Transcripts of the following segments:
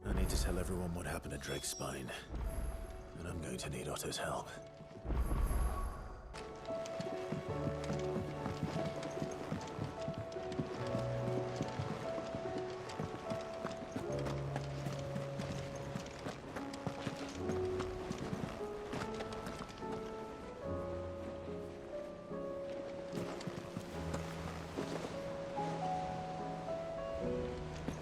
I need to tell everyone what happened at Drake's Spine. And I'm going to need Otto's help.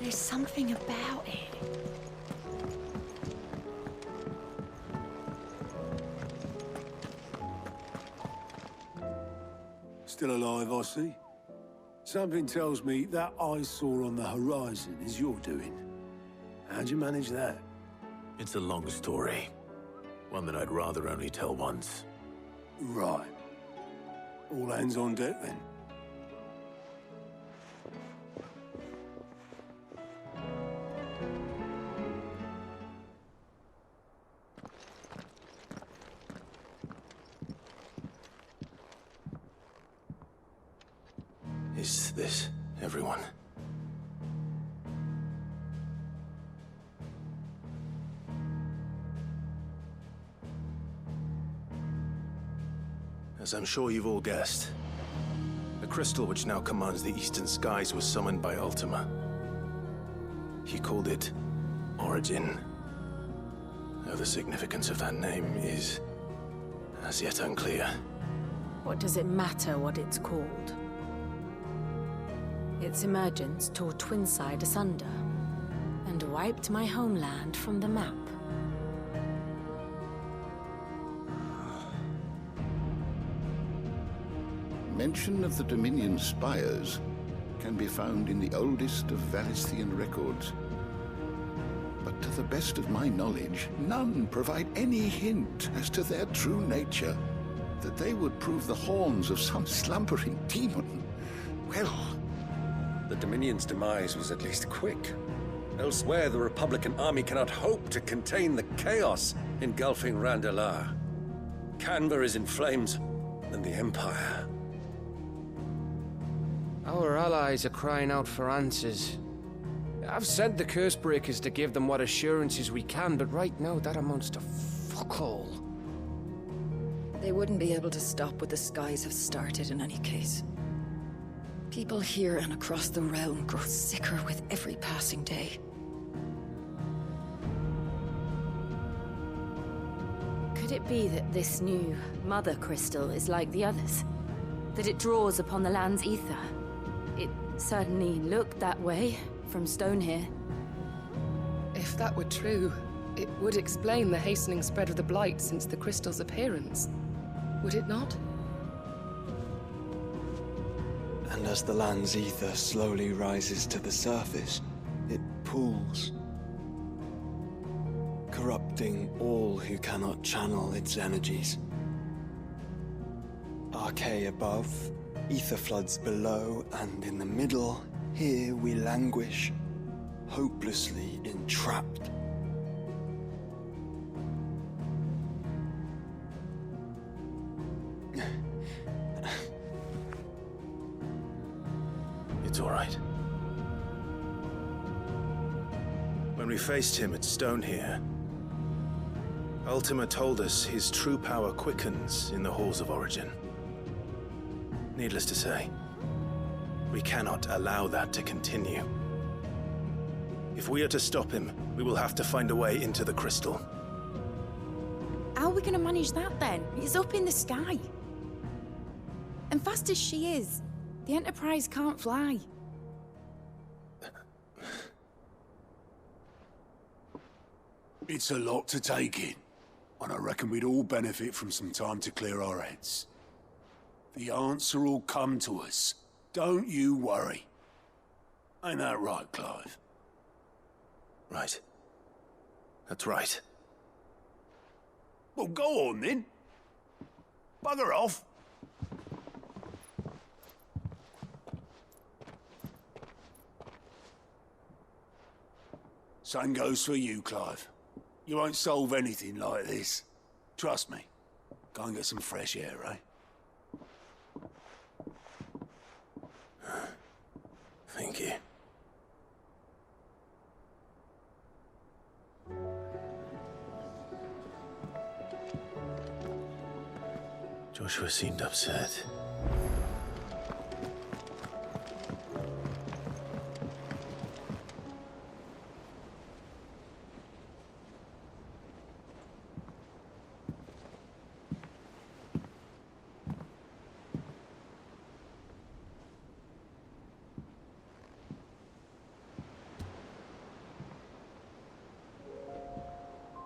There's something about it. Still alive, I see. Something tells me that eyesore on the horizon is your doing. How'd you manage that? It's a long story. One that I'd rather only tell once. Right. All hands on deck, then. Is this everyone? As I'm sure you've all guessed, the crystal which now commands the eastern skies was summoned by Ultima. He called it Origin. Though the significance of that name is as yet unclear. What does it matter what it's called? Its emergence tore Twinside asunder and wiped my homeland from the map. Mention of the Dominion spires can be found in the oldest of Valisthian records. But to the best of my knowledge, none provide any hint as to their true nature. That they would prove the horns of some slumbering demon. Well... The Dominion's demise was at least quick. Elsewhere, the Republican army cannot hope to contain the chaos engulfing Randalar. Canva is in flames, and the Empire. Our allies are crying out for answers. I've sent the Cursebreakers to give them what assurances we can, but right now that amounts to fuck all. They wouldn't be able to stop what the skies have started in any case. People here and across the realm grow sicker with every passing day. Could it be that this new Mother Crystal is like the others? That it draws upon the land's ether? It certainly looked that way from stone here. If that were true, it would explain the hastening spread of the Blight since the crystal's appearance. Would it not? And as the land's ether slowly rises to the surface, it pools, corrupting all who cannot channel its energies. Archay above, ether floods below, and in the middle, here we languish, hopelessly entrapped. It's all right. When we faced him at Stone here, Ultima told us his true power quickens in the halls of Origin. Needless to say, we cannot allow that to continue. If we are to stop him, we will have to find a way into the crystal. How are we going to manage that then? It's up in the sky. And fast as she is, the Enterprise can't fly. It's a lot to take in, and I reckon we'd all benefit from some time to clear our heads. The answer will come to us. Don't you worry. Ain't that right, Clive? Right. That's right. Well, go on then. Bugger off. Same goes for you, Clive. You won't solve anything like this. Trust me. Go and get some fresh air, eh? Thank you. Joshua seemed upset.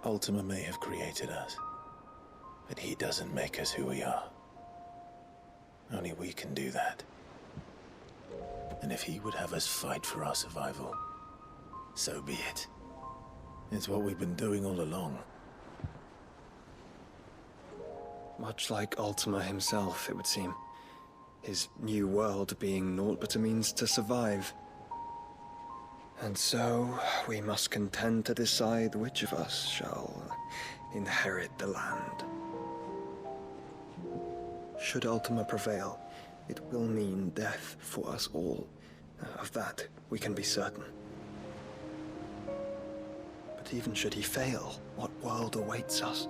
Ultima may have created us, but he doesn't make us who we are. Only we can do that. And if he would have us fight for our survival, so be it. It's what we've been doing all along. Much like Ultima himself, it would seem. His new world being naught but a means to survive. And so, we must contend to decide which of us shall inherit the land. Should Ultima prevail, it will mean death for us all. Of that, we can be certain. But even should he fail, what world awaits us?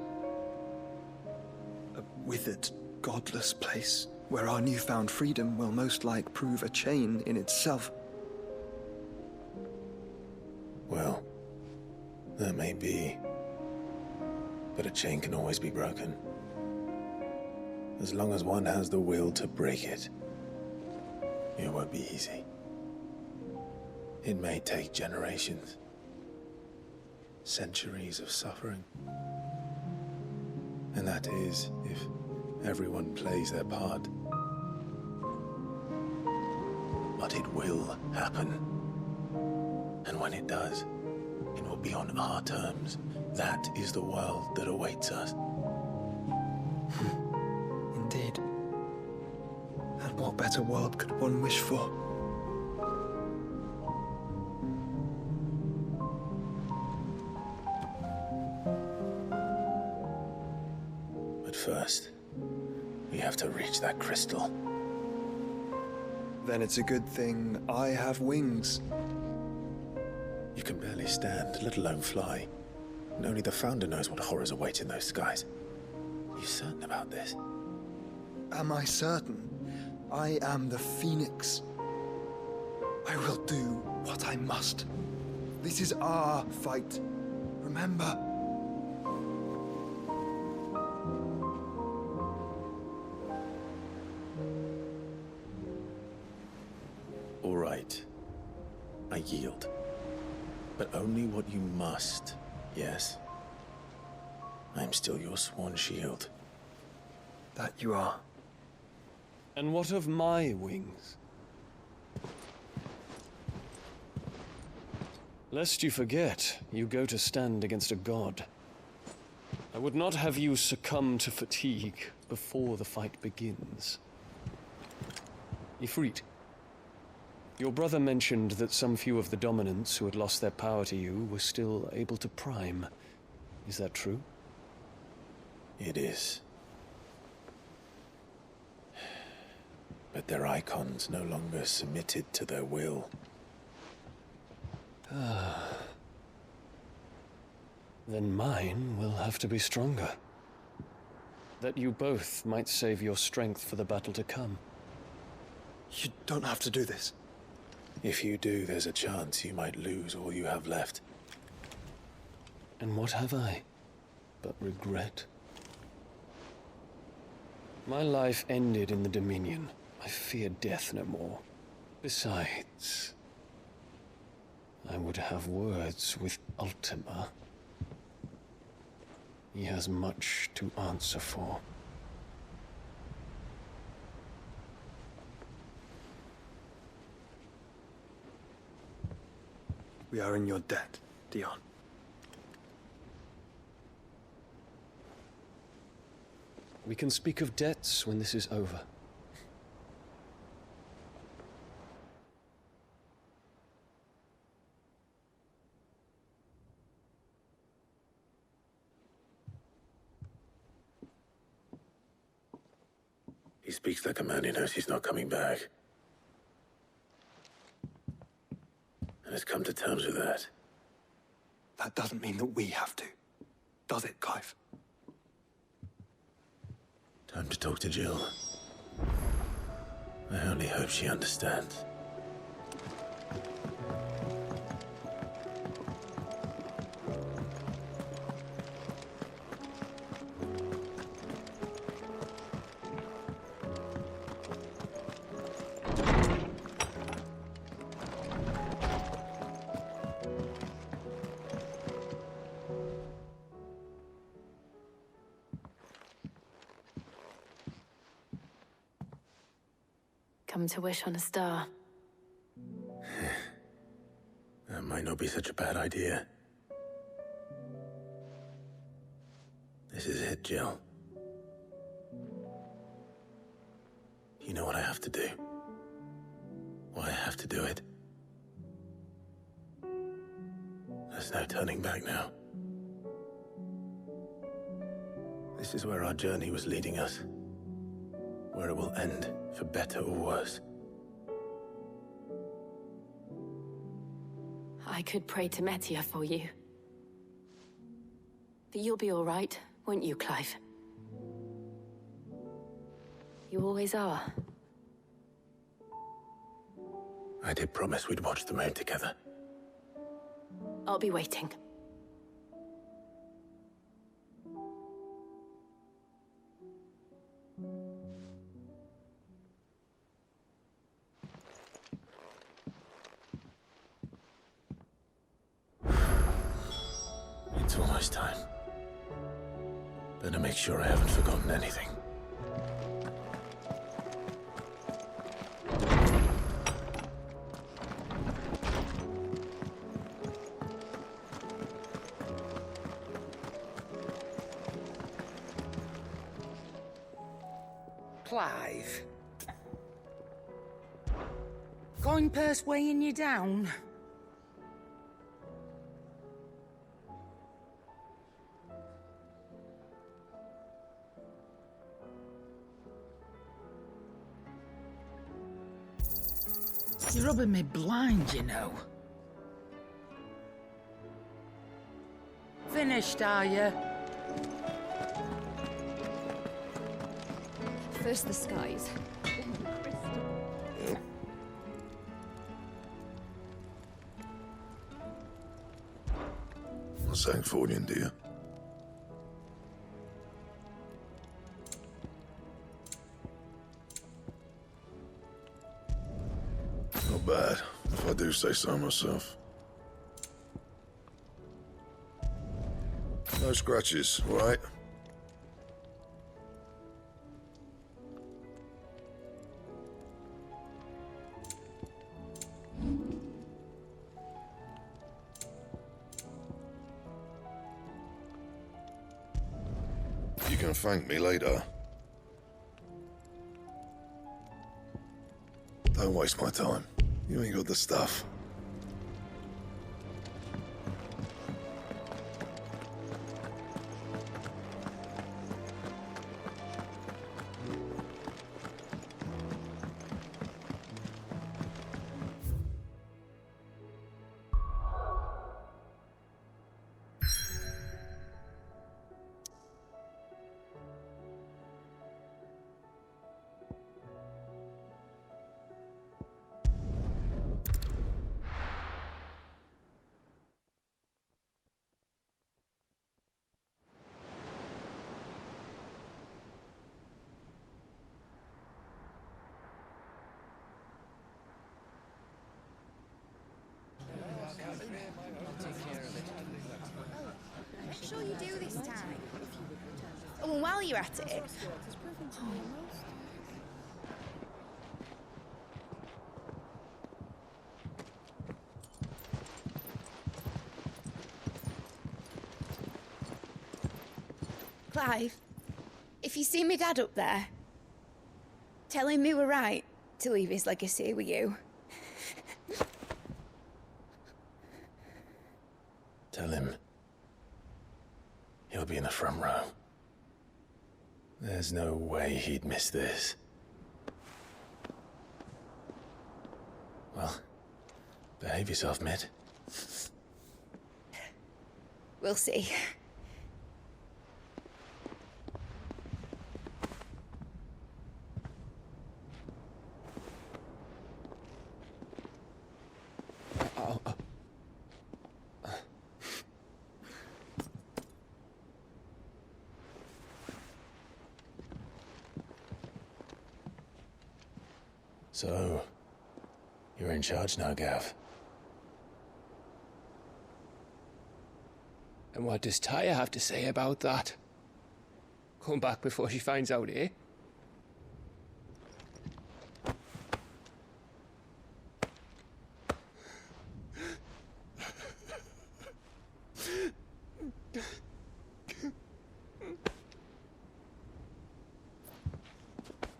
A withered, godless place, where our newfound freedom will most like prove a chain in itself. Well, that may be. But a chain can always be broken. As long as one has the will to break it. It won't be easy. It may take generations. Centuries of suffering. And that is, if everyone plays their part. But it will happen. And when it does, it will be on our terms. That is the world that awaits us. Indeed. And what better world could one wish for? But first, we have to reach that crystal. Then it's a good thing I have wings. You can barely stand, let alone fly. And only the Founder knows what horrors await in those skies. Are you certain about this? Am I certain? I am the Phoenix. I will do what I must. This is our fight. Remember? All right. I yield. But only what you must, yes? I'm still your sworn shield. That you are. And what of my wings? Lest you forget, you go to stand against a god. I would not have you succumb to fatigue before the fight begins. Ifrit, your brother mentioned that some few of the dominants who had lost their power to you were still able to prime. Is that true? It is. But their icons no longer submitted to their will. Then mine will have to be stronger. That you both might save your strength for the battle to come. You don't have to do this. If you do, there's a chance you might lose all you have left. And what have I but regret? My life ended in the Dominion. I fear death no more. Besides, I would have words with Ultima. He has much to answer for. We are in your debt, Dion. We can speak of debts when this is over. He speaks like a man who knows he's not coming back. Let's come to terms with that. That doesn't mean that we have to, does it, Clive? Time to talk to Jill. I only hope she understands. Come to wish on a star. That might not be such a bad idea. This is it, Jill. You know what I have to do. Why I have to do it. There's no turning back now. This is where our journey was leading us. Where it will end, for better or worse. I could pray to Metia for you. But you'll be all right, won't you, Clive? You always are. I did promise we'd watch the moon together. I'll be waiting. It's almost time. Better make sure I haven't forgotten anything. Clive. Coin purse weighing you down? You're rubbing me blind, you know. Finished, are you? First the skies. Not saying fortune, do you? Not bad, if I do say so myself. No scratches, all right? You can thank me later. Don't waste my time. You ain't got the stuff. Make sure you do this time. Oh, and while you're at it... Clive, if you see me dad up there, tell him we were right to leave his legacy with you. Tell him. He'll be in the front row. There's no way he'd miss this. Well, Behave yourself, Mitt. We'll see. So, you're in charge now, Gav. And what does Tyre have to say about that? Come back before she finds out, eh?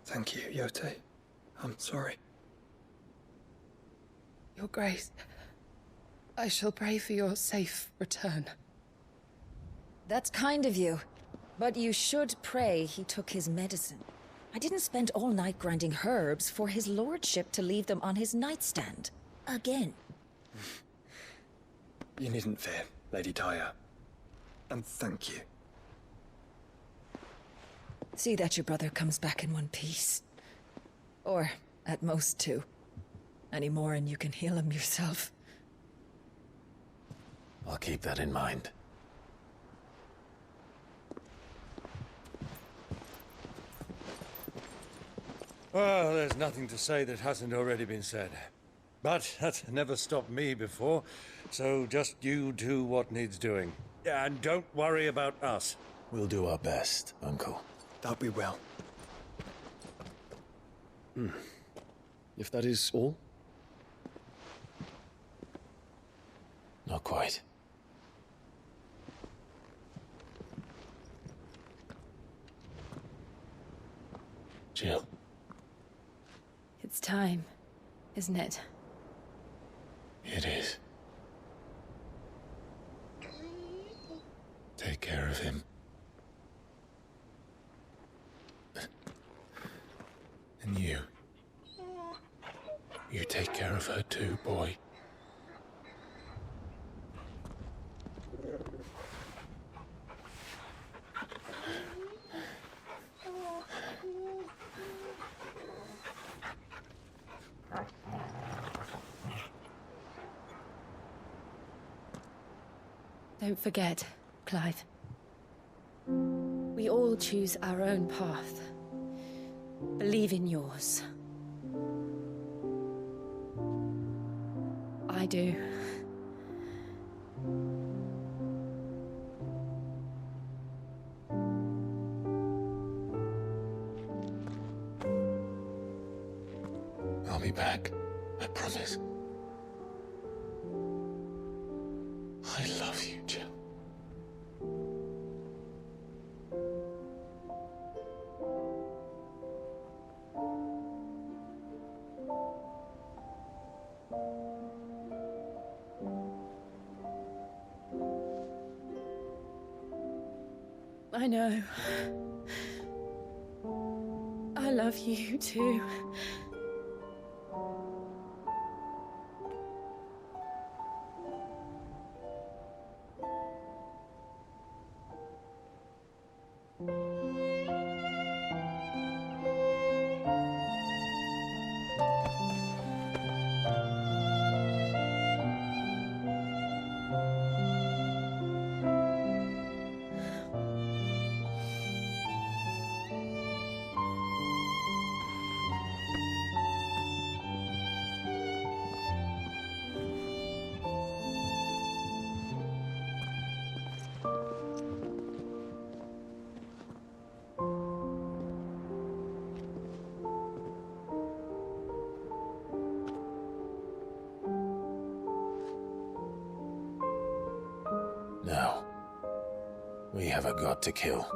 Thank you, Yote. I'm sorry. Your Grace, I shall pray for your safe return. That's kind of you. But you should pray he took his medicine. I didn't spend all night grinding herbs for his lordship to leave them on his nightstand. Again. You needn't fear, Lady Tyre. And thank you. See that your brother comes back in one piece. Or, at most, two. Any more and you can heal him yourself. I'll keep that in mind. Well, there's nothing to say that hasn't already been said. But that's never stopped me before, so just you do what needs doing. And don't worry about us. We'll do our best, Uncle. That we will. If that is all? Not quite. Jill. It's time, isn't it? It is. Take care of him. And you. You take care of her too, boy. Don't forget, Clive. We all choose our own path. Believe in yours. I do. I'll be back. I promise. I love you, Jill. I know. I love you too. Now, we have a god to kill.